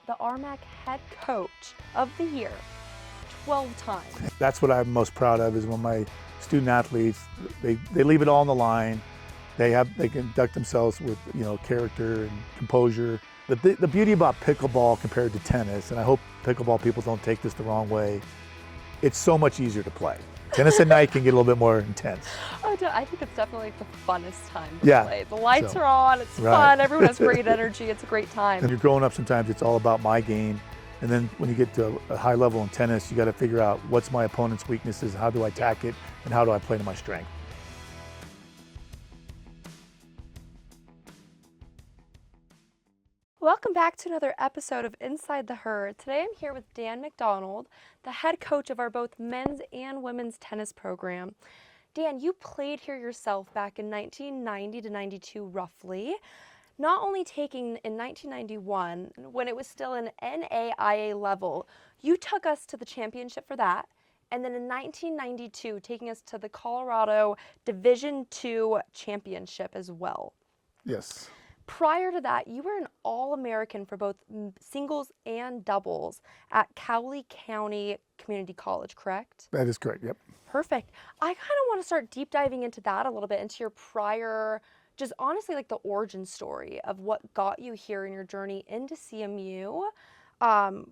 the RMAC Head Coach of the Year 12 times. That's what I'm most proud of, is when my student athletes, they leave it all on the line. They conduct themselves with character and composure. The beauty about pickleball compared to tennis, and I hope pickleball people don't take this the wrong way, it's so much easier to play. Tennis at night can get a little bit more intense. I think it's definitely the funnest time to play. The lights are on, it's fun, everyone has great energy, it's a great time. When you're growing up, sometimes it's all about my game. And then when you get to a high level in tennis, you got to figure out what's my opponent's weaknesses, how do I attack it, and how do I play to my strength. Welcome back to another episode of Inside the Herd. Today I'm here with Dan MacDonald, the head coach of our both men's and women's tennis program. Dan, you played here yourself back in 1990 to 92 roughly. Not only taking in 1991, when it was still an NAIA level, you took us to the championship for that. And then in 1992, taking us to the Colorado Division II championship as well. Yes. Prior to that, you were an All-American for both singles and doubles at Cowley County Community College, correct? That is correct, yep. Perfect. I kind of want to start deep diving into that a little bit, into your prior, just honestly like the origin story of what got you here in your journey into CMU, kind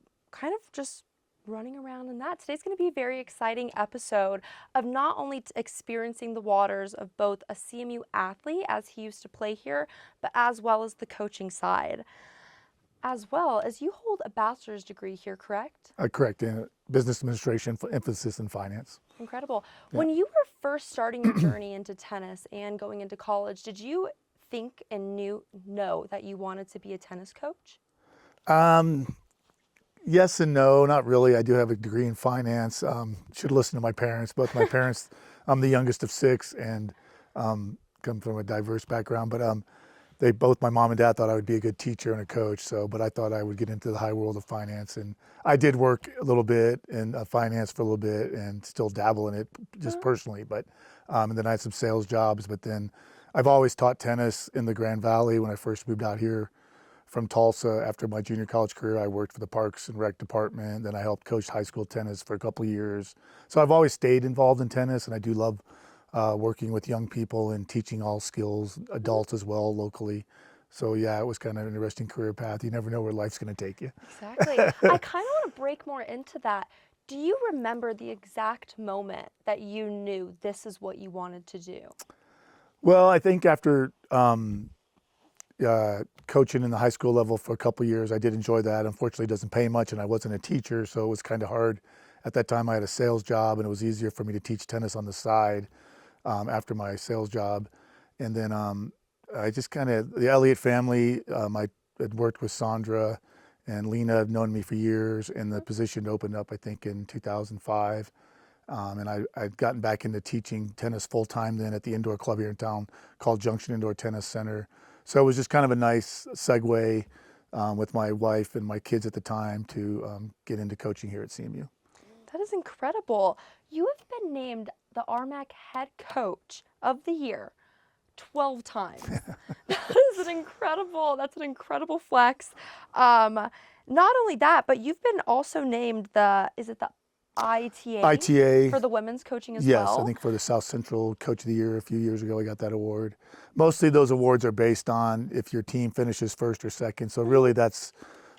of just running around in that. Today's going to be a very exciting episode of not only experiencing the waters of both a CMU athlete as he used to play here, but as well as the coaching side. As well as you hold a bachelor's degree here, correct? Correct, in business administration, emphasis in finance. Incredible. Yeah. When you were first starting your journey into tennis and going into college, did you think and know that you wanted to be a tennis coach? Yes and no, not really. I do have a degree in finance. Should listen to my parents. Both my parents, I'm the youngest of six and come from a diverse background, but my mom and dad thought I would be a good teacher and a coach. But I thought I would get into the high world of finance, and I did work a little bit in finance for a little bit and still dabble in it just personally. But and then I had some sales jobs. But then I've always taught tennis in the Grand Valley. When I first moved out here from Tulsa, after my junior college career, I worked for the Parks and Rec department. Then I helped coach high school tennis for a couple of years. So I've always stayed involved in tennis, and I do love working with young people and teaching all skills, adults as well, locally. So yeah, it was kind of an interesting career path. You never know where life's going to take you. Exactly. I kind of want to break more into that. Do you remember the exact moment that you knew this is what you wanted to do? Well, I think after coaching in the high school level for a couple of years, I did enjoy that. Unfortunately, it doesn't pay much, and I wasn't a teacher, so it was kind of hard. At that time, I had a sales job, and it was easier for me to teach tennis on the side after my sales job. And then I just the Elliott family, I had worked with Sandra and Lena have known me for years, and the position opened up, I think, in 2005. And I'd gotten back into teaching tennis full-time then at the indoor club here in town called Junction Indoor Tennis Center. So it was just kind of a nice segue with my wife and my kids at the time to get into coaching here at CMU. That is incredible. You have been named the RMAC Head Coach of the Year 12 times. That's an incredible flex. Not only that, but you've been also named is it the ITA for the women's coaching as well? Yes, I think for the South Central Coach of the Year a few years ago, I got that award. Mostly those awards are based on if your team finishes first or second. So really that's,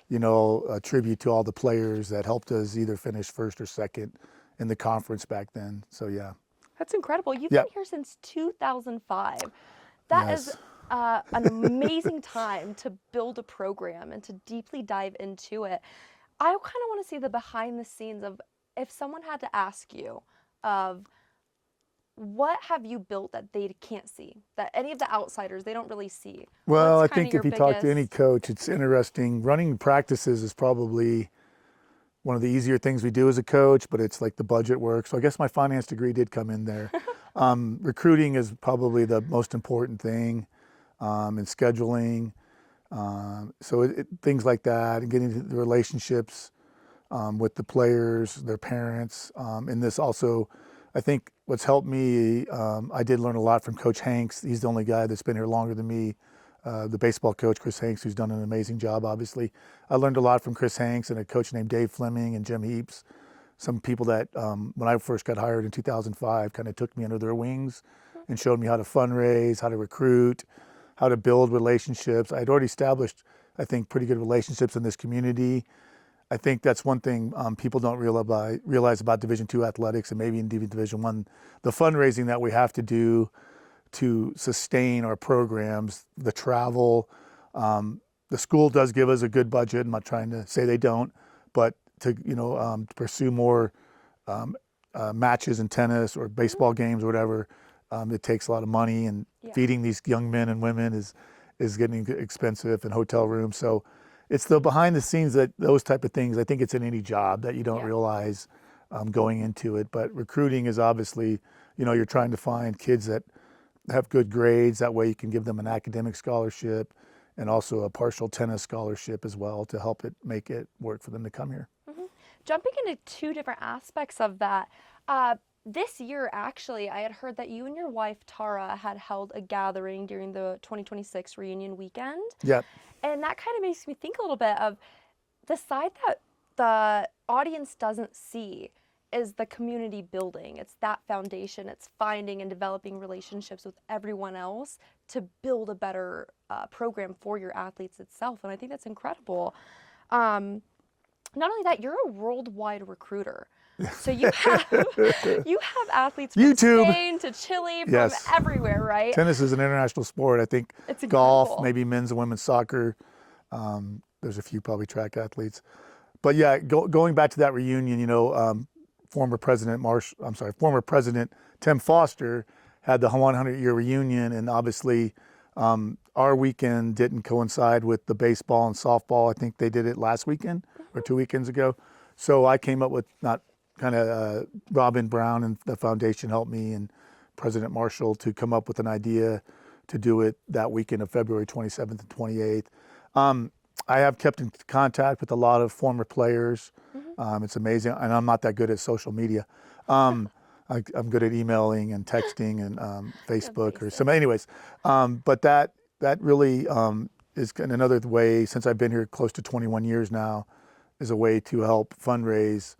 a tribute to all the players that helped us either finish first or second in the conference back then. So yeah. That's incredible. You've been here since 2005. That is an amazing time to build a program and to deeply dive into it. I kind of want to see the behind the scenes of, if someone had to ask you of what have you built that they can't see, that any of the outsiders, they don't really see? Well, I think if you talk to any coach, it's interesting. Running practices is probably one of the easier things we do as a coach, but it's like the budget work. So I guess my finance degree did come in there. Recruiting is probably the most important thing, and scheduling. So things like that, and getting the relationships with the players, their parents. And this also, I think what's helped me, I did learn a lot from Coach Hanks. He's the only guy that's been here longer than me the baseball coach, Chris Hanks, who's done an amazing job, obviously. I learned a lot from Chris Hanks and a coach named Dave Fleming and Jim Heaps, some people that, when I first got hired in 2005, kind of took me under their wings and showed me how to fundraise, how to recruit, how to build relationships. I had already established, I think, pretty good relationships in this community. I think that's one thing people don't realize about Division II athletics and maybe in Division I, the fundraising that we have to do to sustain our programs, the travel. The school does give us a good budget. I'm not trying to say they don't, but to pursue more matches in tennis or baseball games or whatever, it takes a lot of money, and feeding these young men and women is getting expensive, and hotel rooms. So it's the behind the scenes, that those type of things, I think it's in any job that you don't realize going into it. But recruiting is obviously, you're trying to find kids that have good grades. That way you can give them an academic scholarship and also a partial tennis scholarship as well to help it make it work for them to come here. Jumping into two different aspects of that, this year, actually, I had heard that you and your wife, Tara, had held a gathering during the 2026 reunion weekend. Yeah. And that kind of makes me think a little bit of the side that the audience doesn't see is the community building. It's that foundation. It's finding and developing relationships with everyone else to build a better program for your athletes itself. And I think that's incredible. Not only that, you're a worldwide recruiter. So you have athletes from Spain to Chile, from everywhere, right? Tennis is an international sport. I think it's golf, maybe men's and women's soccer. There's a few probably track athletes. But yeah, going back to that reunion, former President Tim Foster had the 100-year reunion, and obviously our weekend didn't coincide with the baseball and softball. I think they did it last weekend or 2 weekends ago. So I came up with Robin Brown and the foundation helped me, and President Marshall, to come up with an idea to do it that weekend of February 27th and 28th. I have kept in contact with a lot of former players. It's amazing, and I'm not that good at social media. I'm good at emailing and texting and Facebook or some. Anyways, but that really is another way, since I've been here close to 21 years now, is a way to help fundraise.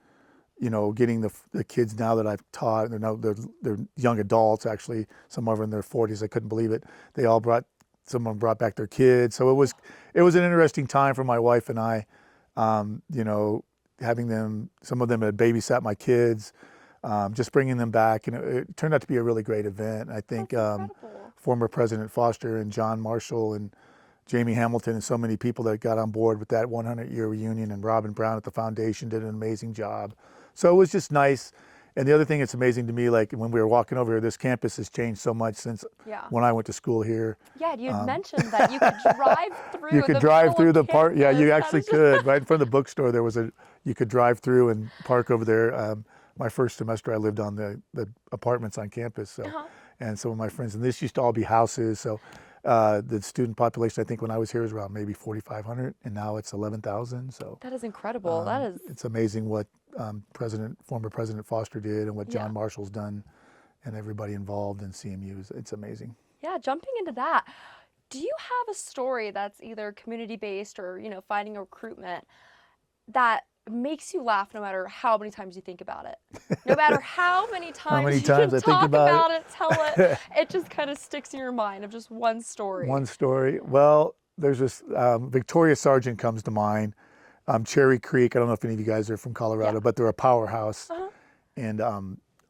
Getting the kids now that I've taught, they're young adults actually. Some of them in their 40s. I couldn't believe it. Someone brought back their kids. So it was an interesting time for my wife and I. Having them, some of them had babysat my kids, just bringing them back. It turned out to be a really great event. I think former President Foster and John Marshall and Jamie Hamilton and so many people that got on board with that 100-year reunion, and Robin Brown at the foundation did an amazing job. So it was just nice. And the other thing that's amazing to me, like when we were walking over here, this campus has changed so much since when I went to school here. Yeah, you had mentioned that you could drive through. You could drive through the park. Yeah, you actually could. Right in front of the bookstore, you could drive through and park over there. My first semester, I lived on the apartments on campus. So, and some of my friends, and this used to all be houses. So the student population, I think when I was here, was around maybe 4,500, and now it's 11,000. So that is incredible. It's amazing what former President Foster did and what John Marshall's done, and everybody involved in CMU. It's amazing. Yeah, jumping into that, do you have a story that's either community-based or finding a recruitment that makes you laugh no matter how many times you think about it? No matter how many times you can talk about it, tell it, it just kind of sticks in your mind of just one story. One story. Well, there's this, Victoria Sargent comes to mind. Cherry Creek, I don't know if any of you guys are from Colorado, but they're a powerhouse in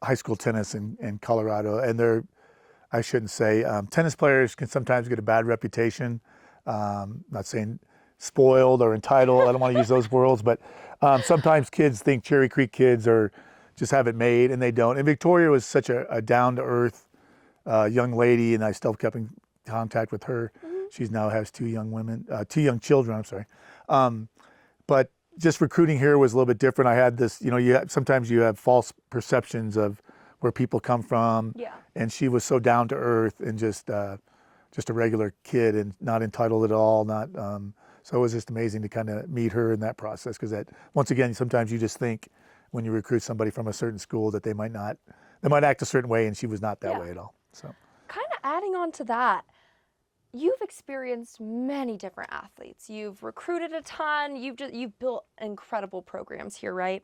high school tennis in Colorado. And I shouldn't say, tennis players can sometimes get a bad reputation. Not saying spoiled or entitled, I don't want to use those words, but sometimes kids think Cherry Creek kids just have it made, and they don't. And Victoria was such a down-to-earth young lady, and I still kept in contact with her. She now has two young children, I'm sorry. But just recruiting here was a little bit different. I had this, sometimes you have false perceptions of where people come from. Yeah. And she was so down to earth and just a regular kid and not entitled at all. So it was just amazing to kind of meet her in that process, because once again, sometimes you just think when you recruit somebody from a certain school that they might act a certain way, and she was not that way at all. So kind of adding on to that, you've experienced many different athletes. You've recruited a ton. You've built incredible programs here, right?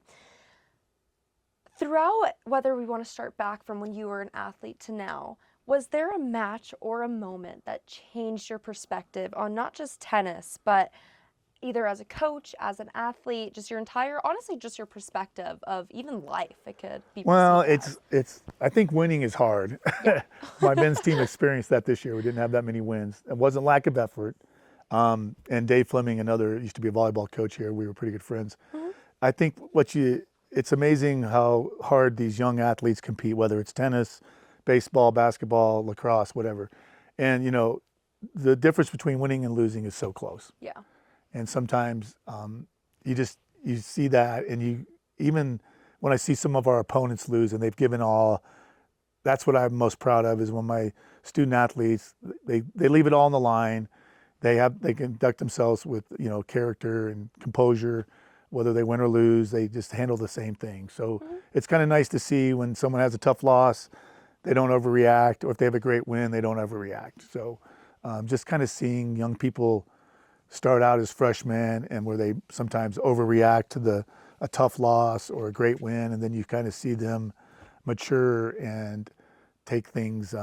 Throughout, whether we want to start back from when you were an athlete to now, was there a match or a moment that changed your perspective on not just tennis, but either as a coach, as an athlete, just your entire, honestly, just your perspective of even life? It could be Well, perceived as. I think winning is hard. Yeah. My men's team experienced that this year. We didn't have that many wins. It wasn't lack of effort. And Dave Fleming, another, used to be a volleyball coach here. We were pretty good friends. Mhm. I think it's amazing how hard these young athletes compete, whether it's tennis, baseball, basketball, lacrosse, whatever. And, the difference between winning and losing is so close. Yeah. And sometimes you see that, and even when I see some of our opponents lose and they've given all, that's what I'm most proud of, is when my student athletes, they leave it all on the line. They conduct themselves with character and composure, whether they win or lose. They just handle the same thing. So it's kind of nice to see when someone has a tough loss, they don't overreact, or if they have a great win, they don't overreact. So just kind of seeing young people start out as freshmen and where they sometimes overreact to a tough loss or a great win, and then you kind of see them mature and take things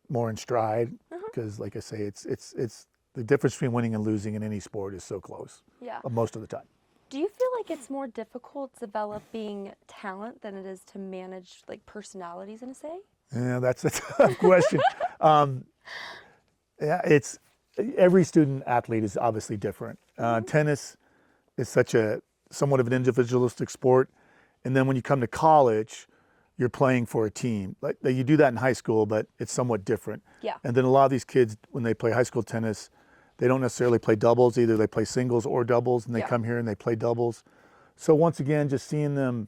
more in stride. Because, like I say, it's the difference between winning and losing in any sport is so close. Yeah. Most of the time. Do you feel like it's more difficult developing talent than it is to manage like personalities in a say? Yeah, that's a tough question. Yeah, every student athlete is obviously different. Tennis is somewhat of an individualistic sport, and then when you come to college, you're playing for a team. Like you do that in high school, but it's somewhat different. Yeah. And then a lot of these kids, when they play high school tennis, they don't necessarily play doubles. Either they play singles or doubles, and they come here and they play doubles. So once again, just seeing them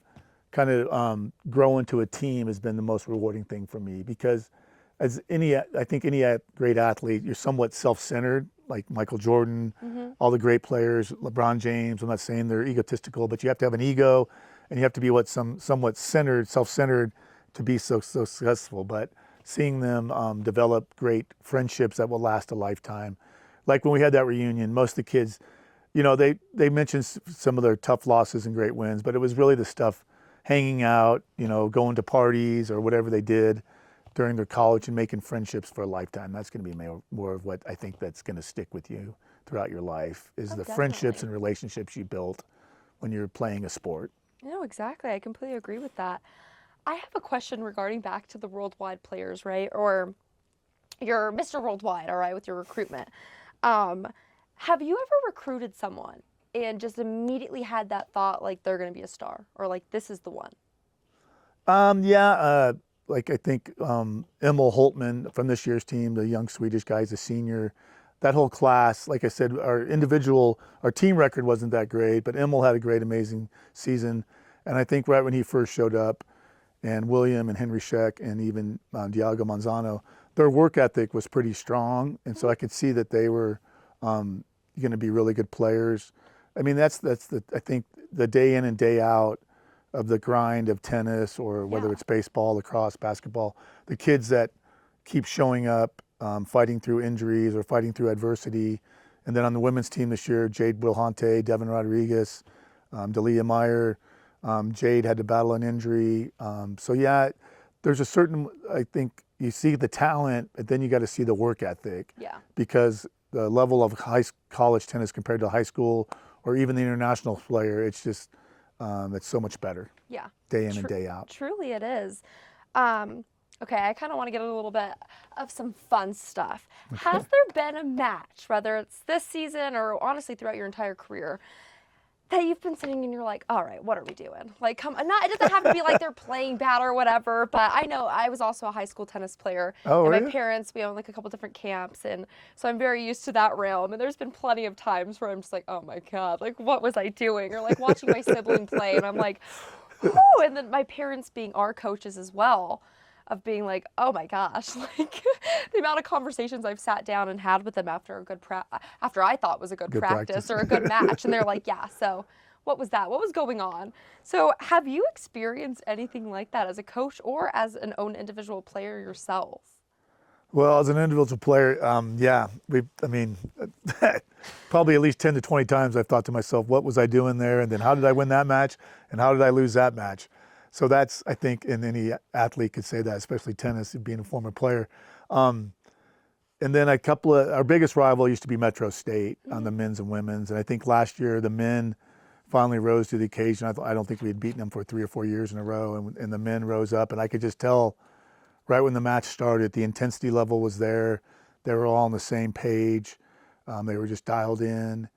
kind of grow into a team has been the most rewarding thing for me, because I think any great athlete, you're somewhat self-centered, like Michael Jordan, all the great players, LeBron James. I'm not saying they're egotistical, but you have to have an ego, and you have to be somewhat centered, self-centered, to be so successful. But seeing them develop great friendships that will last a lifetime, like when we had that reunion, most of the kids, they mentioned some of their tough losses and great wins, but it was really the stuff, hanging out, going to parties or whatever they did during their college and making friendships for a lifetime. That's going to be more of what I think that's going to stick with you throughout your life, is the friendships and relationships you built when you're playing a sport. No, exactly. I completely agree with that. I have a question regarding back to the worldwide players, right? Or your Mr. Worldwide, all right, with your recruitment. Have you ever recruited someone and just immediately had that thought, like they're going to be a star, or like this is the one? Yeah, like I think Emil Holtman from this year's team, the young Swedish guy, is a senior. That whole class, like I said, our team record wasn't that great, but Emil had a great, amazing season. And I think right when he first showed up, and William and Henry Scheck and even Diago Manzano, their work ethic was pretty strong. And so I could see that they were going to be really good players. I mean, I think the day in and day out of the grind of tennis, or whether it's baseball, lacrosse, basketball, the kids that keep showing up, fighting through injuries or fighting through adversity. And then on the women's team this year, Jade Wilhante, Devin Rodriguez, Dalia Meyer, Jade had to battle an injury. So yeah, there's a certain, I think you see the talent, but then you got to see the work ethic. Yeah. Because the level of college tennis compared to high school or even the international player, it's just, it's so much better. Yeah. Day in and day out. Truly it is. Okay, I kind of want to get a little bit of some fun stuff. Has there been a match, whether it's this season or honestly throughout your entire career, that you've been sitting and you're like, all right, what are we doing? Like, come on, it doesn't have to be like they're playing bad or whatever, but I know I was also a high school tennis player. Oh, and really? my parents, we own like a couple different camps, and so I'm very used to that realm. And there's been plenty of times where I'm just like, oh my God, like what was I doing? Or like watching my sibling play, and I'm like, whoo! And then my parents being our coaches as well, of being like, oh my gosh, like the amount of conversations I've sat down and had with them after a good after I thought was a good practice or a good match, and they're like, yeah, so what was that? What was going on? So have you experienced anything like that as a coach or as an own individual player yourself? Well, as an individual player, yeah, I mean, probably at least 10 to 20 times I've thought to myself, what was I doing there? And then how did I win that match? And how did I lose that match? So that's, I think, and any athlete could say that, especially tennis, being a former player. And then our biggest rival used to be Metro State on the men's and women's. And I think last year the men finally rose to the occasion. I don't think we had beaten them for 3 or 4 years in a row. And the men rose up, and I could just tell right when the match started, the intensity level was there. They were all on the same page. They were just dialed in,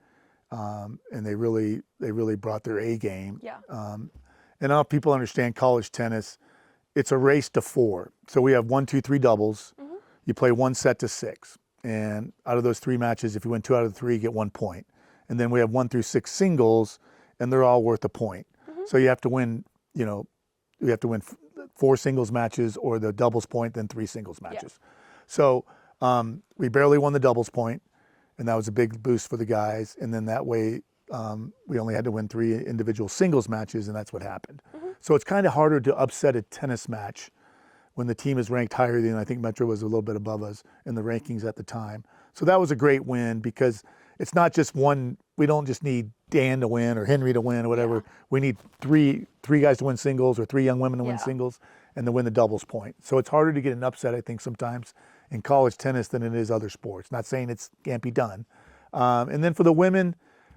and they really brought their A game. Yeah. And now people understand college tennis. It's a race to 4. So we have 1, 2, 3 doubles. You play 1 set to 6, and out of those 3 matches, if you win 2 out of the 3, you get 1 point. And then we have 1 through 6 singles, and they're all worth a point. So you have to win. You have to win 4 singles matches or the doubles point, then 3 singles matches. Yeah. So we barely won the doubles point, and that was a big boost for the guys. And then that way, we only had to win 3 individual singles matches, and that's what happened. So it's kind of harder to upset a tennis match when the team is ranked higher than, I think Metro was a little bit above us in the rankings at the time. So that was a great win, because it's not just one. We don't just need Dan to win or Henry to win or whatever. Yeah. We need three guys to win singles, or 3 young women to win singles, and to win the doubles point. So it's harder to get an upset, I think, sometimes in college tennis than it is other sports. Not saying it can't be done. And then for the women,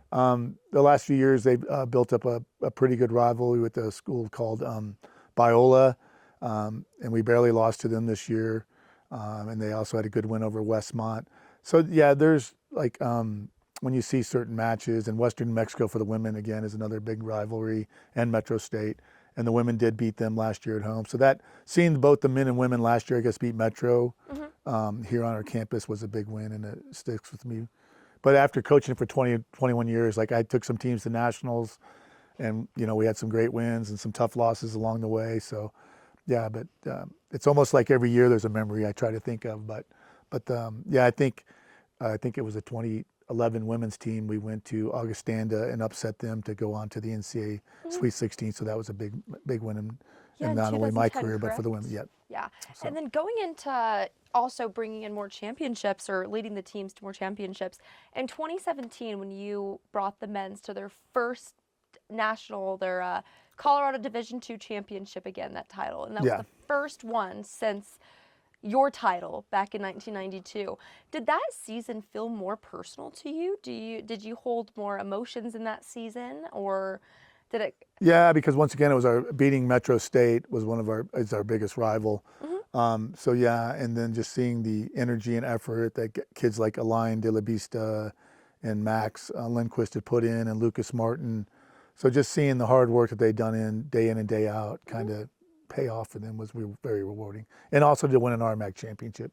the last few years they've built up a pretty good rivalry with a school called Biola, and we barely lost to them this year. And they also had a good win over Westmont. So yeah, there's like when you see certain matches, and Western New Mexico for the women again is another big rivalry, and Metro State, and the women did beat them last year at home. So that, seeing both the men and women last year, I guess, beat Metro here on our campus was a big win, and it sticks with me. But after coaching for 21 years, like I took some teams to nationals, and we had some great wins and some tough losses along the way. So yeah, but it's almost like every year there's a memory I try to think of. But yeah, I think it was a 2011 women's team. We went to Augustanda and upset them to go on to the NCAA Sweet 16. So that was a big win in not only my career, but for the women. Yeah. So. And then going into also bringing in more championships, or leading the teams to more championships. In 2017, when you brought the men's to their first national, their Colorado Division II championship again, that title. And that was the first one since your title back in 1992. Did that season feel more personal to you? Did you hold more emotions in that season, or did it? Yeah, because once again, it was beating Metro State was is our biggest rival. So yeah, and then just seeing the energy and effort that kids like Alain De La Vista and Max Lindquist had put in, and Lucas Martin. So just seeing the hard work that they'd done in and day out kind of pay off for them was very rewarding. And also to win an RMAC championship,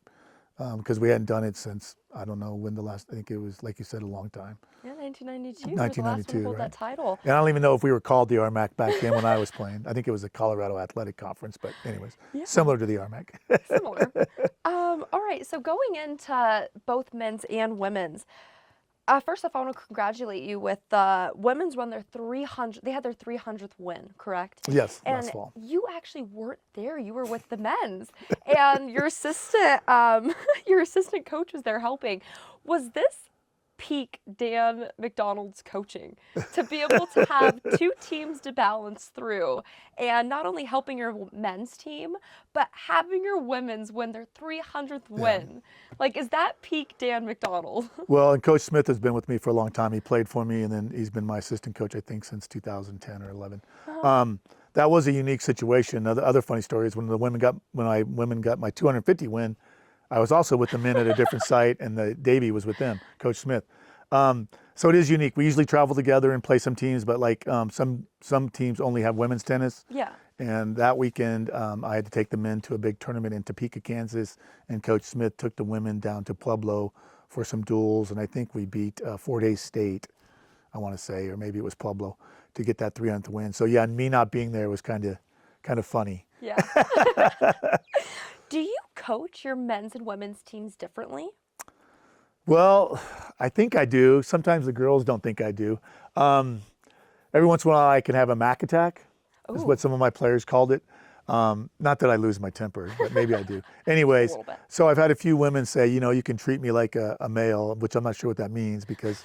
because we hadn't done it since, I don't know when the last, I think it was, like you said, a long time. Yeah, 1992. 1992, the last one to hold that title. And I don't even know if we were called the RMAC back then when I was playing. I think it was the Colorado Athletic Conference, but anyways, similar to the RMAC. Similar. All right, so going into both men's and women's, first off, I want to congratulate you with women's won their 300. They had their 300th win, correct? Yes, and last fall. You actually weren't there. You were with the men's, and your assistant coach was there helping. Was this peak Dan MacDonald's coaching, to be able to have 2 teams to balance through, and not only helping your men's team, but having your women's win their 300th win? Like, is that peak Dan MacDonald? Well, and Coach Smith has been with me for a long time. He played for me, and then he's been my assistant coach, I think, since 2010 or 11. That was a unique situation. Other funny story is when women got my 250 win, I was also with the men at a different site, and the Davey was with them, Coach Smith. So it is unique. We usually travel together and play some teams, but like some teams only have women's tennis. Yeah. And that weekend, I had to take the men to a big tournament in Topeka, Kansas, and Coach Smith took the women down to Pueblo for some duels, and I think we beat Fort Hays State, I want to say, or maybe it was Pueblo, to get that 300th win. So yeah, me not being there was kind of funny. Yeah. Do you coach your men's and women's teams differently? Well, I think I do. Sometimes the girls don't think I do. Every once in a while I can have a Mac attack, is what some of my players called it. Not that I lose my temper, but maybe I do. A Anyways, little bit. so I've had a few women say, you can treat me like a male, which I'm not sure what that means because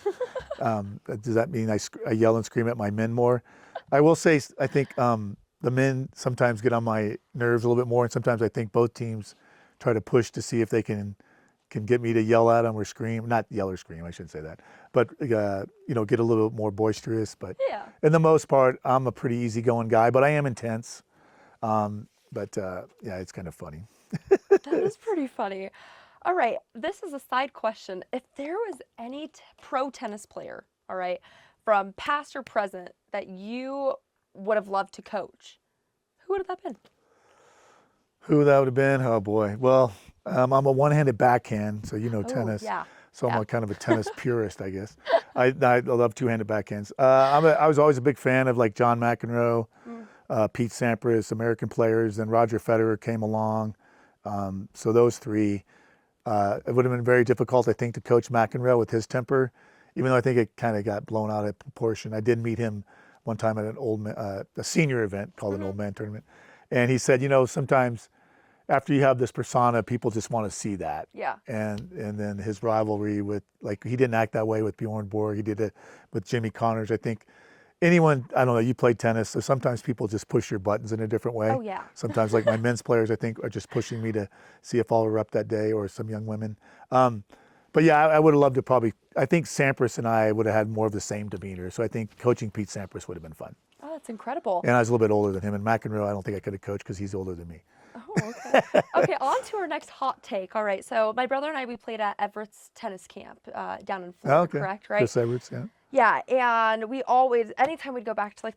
does that mean I yell and scream at my men more? I will say, I think the men sometimes get on my nerves a little bit more, and sometimes I think both teams try to push to see if they can get me to yell at them or scream. Not yell or scream, I shouldn't say that, but get a little more boisterous. But Yeah. in the most part, I'm a pretty easygoing guy, but I am intense. Yeah, it's kind of funny. That is pretty funny. All right, this is a side question. If there was any pro tennis player, all right, from past or present that you would have loved to coach, who would have that been? Who that would have been? Oh boy. Well, I'm a one-handed backhand, so Oh, tennis. yeah. So I'm Yeah. a kind of a tennis purist, I guess. I love two-handed backhands. I was always a big fan of like John McEnroe, Mm. Pete Sampras, American players. Then Roger Federer came along. So those three. It would have been very difficult, I think, to coach McEnroe with his temper, even though I think it kind of got blown out of proportion. I did meet him one time at a senior event called an Mm-hmm. old man tournament, and he said, sometimes after you have this persona, people just want to see that. Yeah. And then his rivalry with, like, he didn't act that way with Bjorn Borg. He did it with Jimmy Connors. I think anyone, I don't know, you played tennis, so sometimes people just push your buttons in a different way. Oh, yeah. Sometimes, like my men's players, I think, are just pushing me to see if I'll erupt that day, or some young women. But yeah, I would have loved to probably, I think Sampras and I would have had more of the same demeanor. So I think coaching Pete Sampras would have been fun. Oh, that's incredible. And I was a little bit older than him. And McEnroe, I don't think I could have coached because he's older than me. Oh, okay. Okay, on to our next hot take. All right, so my brother and I, we played at Everett's tennis camp down in Florida, Oh, okay. correct? Right? Chris Edwards, yeah. Yeah, and we always, anytime we'd go back to like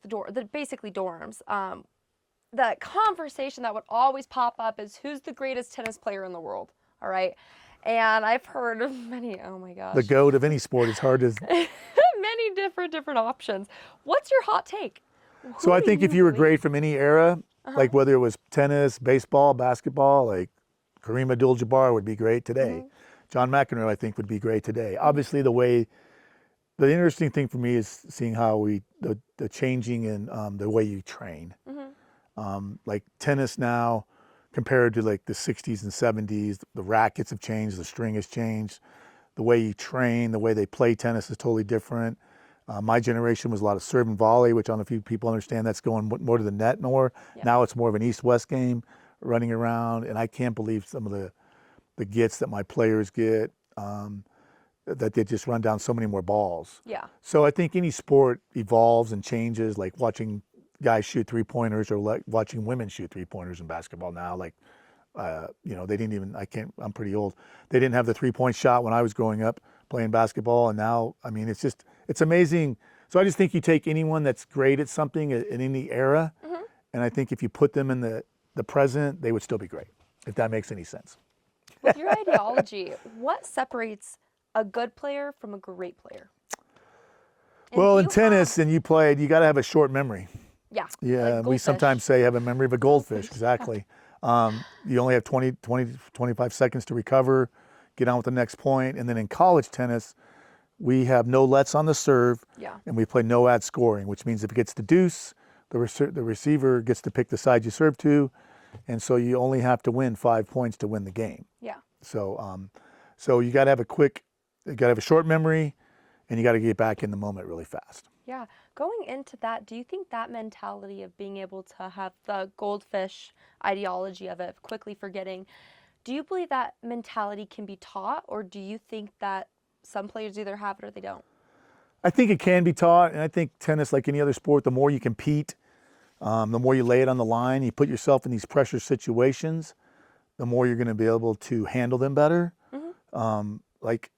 basically dorms, the conversation that would always pop up is who's the greatest tennis player in the world, all right? And I've heard of many, oh my The gosh, goat of any sport is hard to. many different options. What's your hot take? So Who I do think if you you were believe? great from any era, like whether it was tennis, baseball, basketball, like Kareem Abdul-Jabbar would be great today. John McEnroe, I think, would be great today. Obviously, the interesting thing for me is seeing how the changing in the way you train. Like tennis now, compared to like the 60s and 70s, the rackets have changed, the string has changed, the way you train, the way they play tennis is totally different. My generation was a lot of serve and volley, which I don't know if you people understand, that's going more to the net more. Yeah. Now it's more of an east-west game, running around, and I can't believe some of the gets that my players get, that they just run down so many more balls. Yeah. So I think any sport evolves and changes, like watching guys shoot three-pointers, or like watching women shoot three-pointers in basketball now. Like, they didn't even, I'm pretty old. They didn't have the three-point shot when I was growing up playing basketball. And now, I mean, it's amazing. So I just think you take anyone that's great at something in any era, and I think if you put them in the present, they would still be great, if that makes any sense. With your ideology, what separates a good player from a great player? And Well, do in you tennis, have- and you played, you got to have a short memory. yeah. Yeah, like we goldfish. sometimes say have a memory of a goldfish, exactly. You only have 20, 25 seconds to recover, get on with the next point. And then in college tennis, we have no lets on the serve, Yeah. and we play no ad scoring, which means if it gets the deuce, the receiver gets to pick the side you serve to, and so you only have to win 5 points to win the game. Yeah. So you got to have a short memory, and you got to get back in the moment really fast. Yeah. Going into that, do you think that mentality of being able to have the goldfish ideology of it, quickly forgetting, do you believe that mentality can be taught, or do you think that some players either have it or they don't? I think it can be taught, and I think tennis, like any other sport, the more you compete, the more you lay it on the line, you put yourself in these pressure situations, the more you're going to be able to handle them better. Like,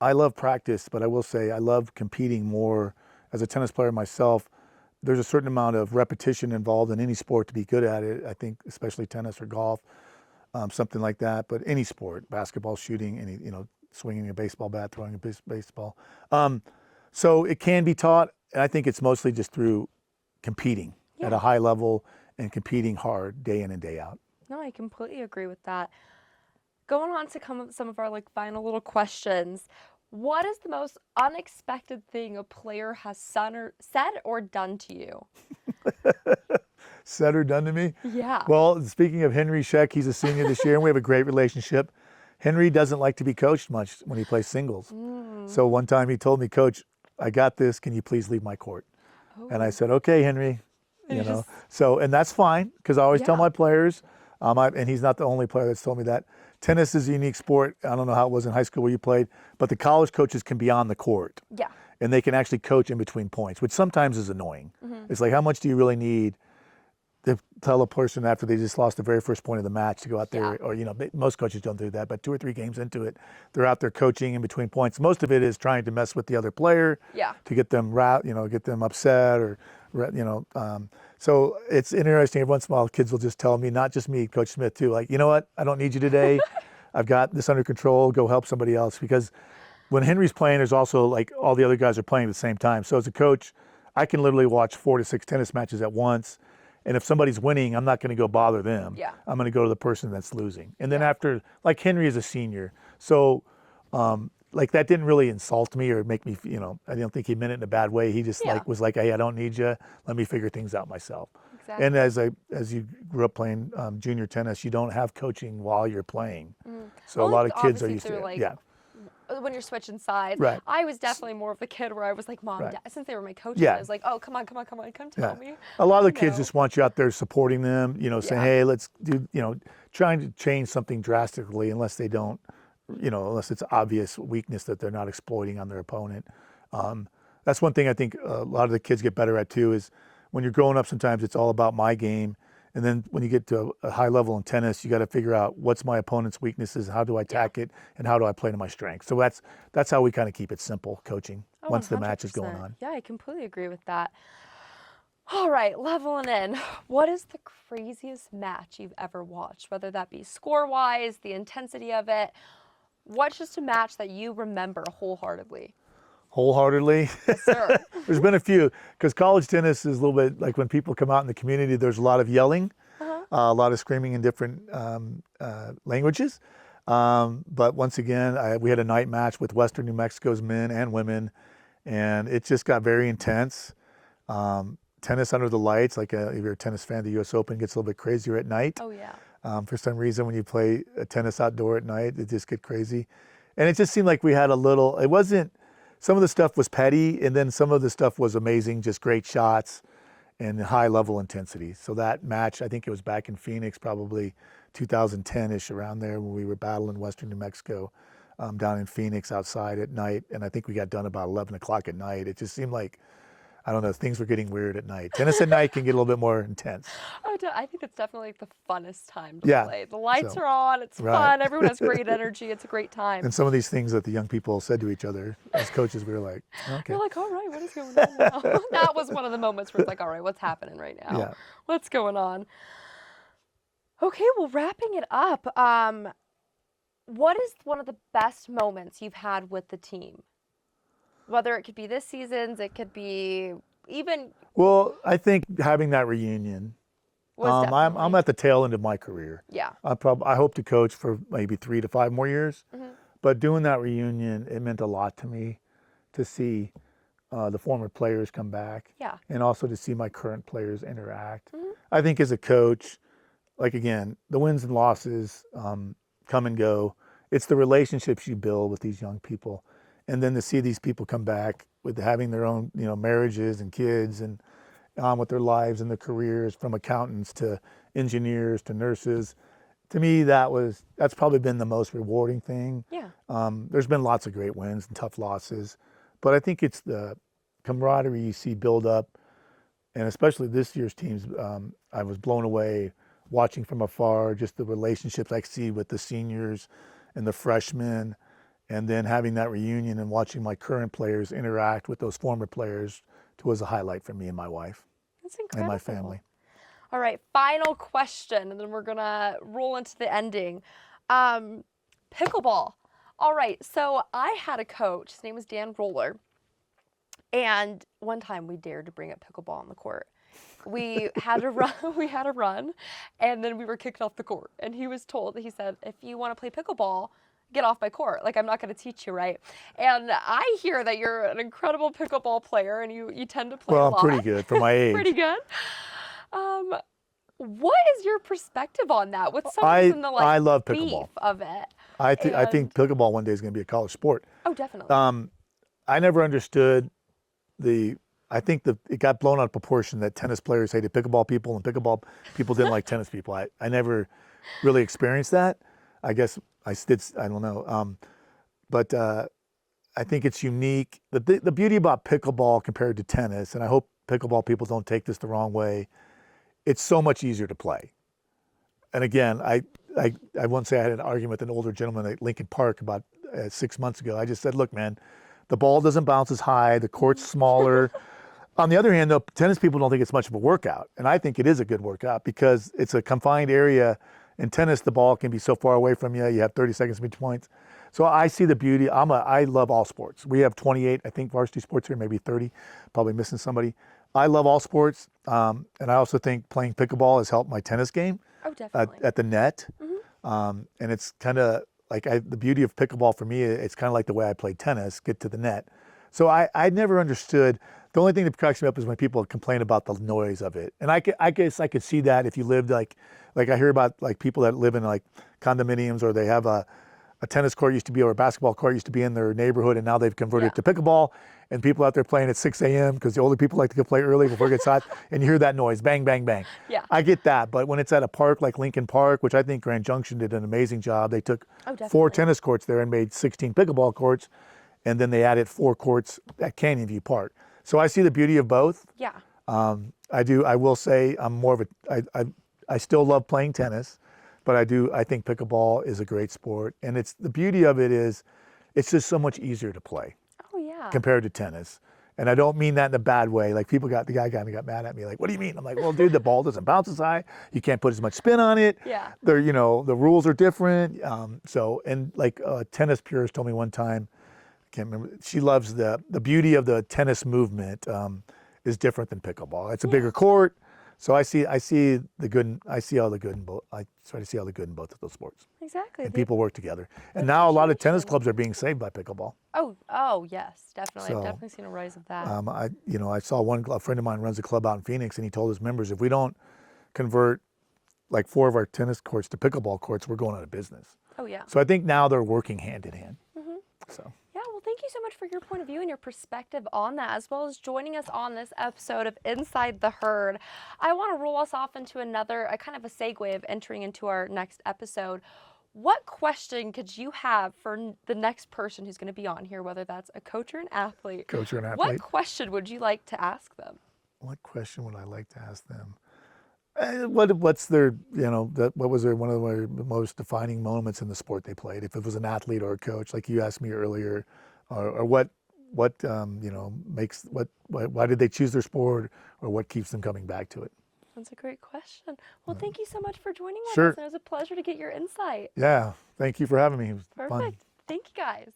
I love practice, but I will say I love competing more. As a tennis player myself, there's a certain amount of repetition involved in any sport to be good at it. I think especially tennis or golf, something like that. But any sport, basketball, shooting, swinging a baseball bat, throwing a baseball. So it can be taught, and I think it's mostly just through competing at a high level and competing hard day in and day out. No, I completely agree with that. Going on to some of our final little questions. What is the most unexpected thing a player has said or done to you? said or done to me. Yeah. Well, speaking of Henry Scheck, he's a senior this year, and we have a great relationship. Henry doesn't like to be coached much when he plays singles. So one time he told me, Coach, I got this. Can you please leave my court? And I said, okay, Henry. And You you know, just- so, and that's fine, because I always tell Yeah. my players, and he's not the only player that's told me that. Tennis is a unique sport. I don't know how it was in high school where you played, but the college coaches can be on the court. Yeah. And they can actually coach in between points, which sometimes is annoying. It's like, how much do you really need to tell a person after they just lost the very first point of the match to go out there? Yeah. Or, you know, most coaches don't do that, but 2 or 3 games into it, they're out there coaching in between points. Most of it is trying to mess with the other player Yeah. to get them get them upset or, so it's interesting. Every once in a while, kids will just tell me, not just me, Coach Smith too, like, you know what? I don't need you today. I've got this under control. Go help somebody else. Because when Henry's playing, there's also like all the other guys are playing at the same time. So as a coach, I can literally watch 4 to 6 tennis matches at once. And if somebody's winning, I'm not going to go bother them. Yeah. I'm going to go to the person that's losing. And then after, like Henry is a senior. So like that didn't really insult me or make me, I don't think he meant it in a bad way. He just Yeah. was like, hey, I don't need you. Let me figure things out myself. Exactly. And as you grew up playing junior tennis, you don't have coaching while you're playing. So Well, a lot of kids are obviously used to through, it. like, Yeah. when you're switching sides. Right. I was definitely more of the kid where I was like, Mom, Right. Dad, since they were my coaches, Yeah. I was like, oh, come on, come tell me. A lot of the kids know. just want you out there supporting them, saying, Yeah. hey, let's do, trying to change something drastically unless they don't, unless it's obvious weakness that they're not exploiting on their opponent. That's one thing I think a lot of the kids get better at too, is when you're growing up, sometimes it's all about my game. And then when you get to a high level in tennis, you got to figure out what's my opponent's weaknesses, how do I attack it, and how do I play to my strengths. So that's how we kind of keep it simple coaching Oh, once the match is going 100%. on. Yeah, I completely agree with that. All right, leveling in. What is the craziest match you've ever watched? Whether that be score-wise, the intensity of it. What's just a match that you remember wholeheartedly? Wholeheartedly. Yes, sir. There's been a few, because college tennis is a little bit like when people come out in the community, there's a lot of yelling, a lot of screaming in different languages. But once again, we had a night match with Western New Mexico's men and women, and it just got very intense. Tennis under the lights, like if you're a tennis fan, the U.S. Open gets a little bit crazier at night. Oh, yeah. For some reason, when you play tennis outdoor at night, it just gets crazy. And it just seemed like we had it wasn't, some of the stuff was petty, and then some of the stuff was amazing, just great shots and high level intensity. So that match, I think it was back in Phoenix, probably 2010-ish, around there, when we were battling Western New Mexico down in Phoenix outside at night. And I think we got done about 11 o'clock at night. It just seemed like, I don't know, things were getting weird at night. Tennis at night can get a little bit more intense. I think it's definitely the funnest time to Yeah. play. The lights So, are on, it's right. fun, everyone has great energy, it's a great time. And some of these things that the young people said to each other as coaches, we were like, okay. You're like, all right, what is going on now? That was one of the moments where it's like, all right, what's happening right now? Yeah. What's going on? Okay, well, wrapping it up, what is one of the best moments you've had with the team? Whether it could be this season's, it could be even. Well, I think having that reunion, Was I'm definitely- at the tail end of my career. Yeah. I hope to coach for maybe 3 to 5 more years. Mhm. But doing that reunion, it meant a lot to me to see the former players come back. Yeah. And also to see my current players interact. Mhm. I think as a coach, like again, the wins and losses come and go. It's the relationships you build with these young people. And then to see these people come back with having their own, marriages and kids and on with their lives and their careers, from accountants to engineers to nurses. To me, that's probably been the most rewarding thing. Yeah. There's been lots of great wins and tough losses, but I think it's the camaraderie you see build up, and especially this year's teams. I was blown away watching from afar, just the relationships I see with the seniors and the freshmen, and then having that reunion and watching my current players interact with those former players was a highlight for me and my wife. That's incredible. And my family. All right, final question, and then we're gonna roll into the ending. Pickleball. All right, so I had a coach, his name was Dan Roller, and one time we dared to bring up pickleball on the court. We had to run, and then we were kicked off the court. And he said, if you want to play pickleball, get off my court. Like, I'm not going to teach you, right? And I hear that you're an incredible pickleball player, and you tend to play a lot. I'm pretty good for my age. Pretty good. What is your perspective on that? What's some I reason the like I love beef pickleball. of it? I And think pickleball one day is going to be a college sport. oh, definitely. I never understood the. I think it got blown out of proportion that tennis players hated pickleball people and pickleball people didn't like tennis people. I never really experienced that. I guess I did. I don't know. But I think it's unique. The beauty about pickleball compared to tennis, and I hope pickleball people don't take this the wrong way. It's so much easier to play. And again, I won't say I had an argument with an older gentleman at Lincoln Park about 6 months ago. I just said, look, man, the ball doesn't bounce as high, the court's smaller. On the other hand, though, tennis people don't think it's much of a workout. And I think it is a good workout because it's a confined area. In tennis, the ball can be so far away from you. You have 30 seconds between points. So I see the beauty. I love all sports. We have 28, I think, varsity sports here, maybe 30, probably missing somebody. I love all sports. And I also think playing pickleball has helped my tennis game Oh, definitely. at the net. Mm-hmm. And it's kind of like the beauty of pickleball for me, it's kind of like the way I play tennis, get to the net. So I never understood. The only thing that cracks me up is when people complain about the noise of it. And I guess I could see that if you lived like I hear about like people that live in like condominiums or they have a tennis court used to be or a basketball court used to be in their neighborhood and now they've converted Yeah. it to pickleball and people out there playing at 6 a.m. because the older people like to go play early before it gets hot and you hear that noise, bang, bang, bang. Yeah. I get that, but when it's at a park like Lincoln Park, which I think Grand Junction did an amazing job, they took Oh, 4 definitely. tennis courts there and made 16 pickleball courts and then they added 4 courts at Canyon View Park. So I see the beauty of both. Yeah. I will say I'm more of I still love playing tennis, but I think pickleball is a great sport. And the beauty of it is it's just so much easier to play Oh, yeah. compared to tennis. And I don't mean that in a bad way. Like the guy kind of got mad at me. Like, what do you mean? I'm like, well, dude, the ball doesn't bounce as high. You can't put as much spin on it. Yeah. The rules are different. And like a tennis purist told me one time, I can't remember. She loves the beauty of the tennis movement is different than pickleball. It's a bigger court, so I see the good. I see all the good in both. I try to see all the good in both of those sports. Exactly. And people work together. And now a lot of tennis clubs are being saved by pickleball. Oh, yes, definitely. So, I've definitely seen a rise of that. I saw a friend of mine runs a club out in Phoenix, and he told his members if we don't convert like 4 of our tennis courts to pickleball courts, we're going out of business. Oh, yeah. So I think now they're working hand in hand. So. Yeah, well, thank you so much for your point of view and your perspective on that, as well as joining us on this episode of Inside the Herd. I want to roll us off into a kind of a segue of entering into our next episode. What question could you have for the next person who's going to be on here, whether that's a coach or an athlete? Coach or an athlete. What question would you like to ask them? What question would I like to ask them? What's their, what was one of their most defining moments in the sport they played? If it was an athlete or a coach, like you asked me earlier, or what makes, why did they choose their sport, or what keeps them coming back to it? That's a great question. Well, thank you so much for joining with Sure. us. And it was a pleasure to get your insight. Yeah, thank you for having me. It was Perfect. fun. Thank you, guys.